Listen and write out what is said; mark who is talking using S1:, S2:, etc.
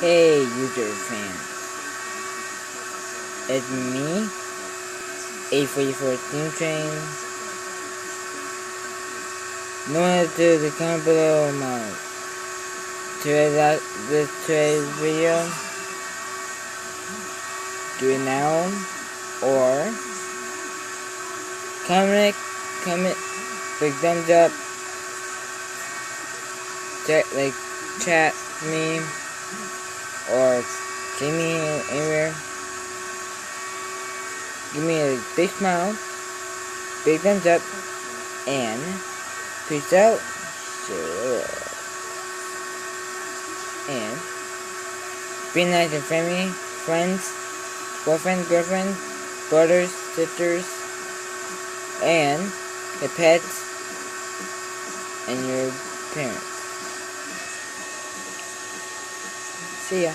S1: Hey, YouTube fans, it's me, A44 Team Train. Know to the comment below today's video. Do it now, or comment, big thumbs up, chat me, or see me anywhere. Give me a big smile, big thumbs up, and peace out. And be nice and friendly, friends, boyfriends, girlfriends, brothers, sisters, and the pets, and your parents. See ya.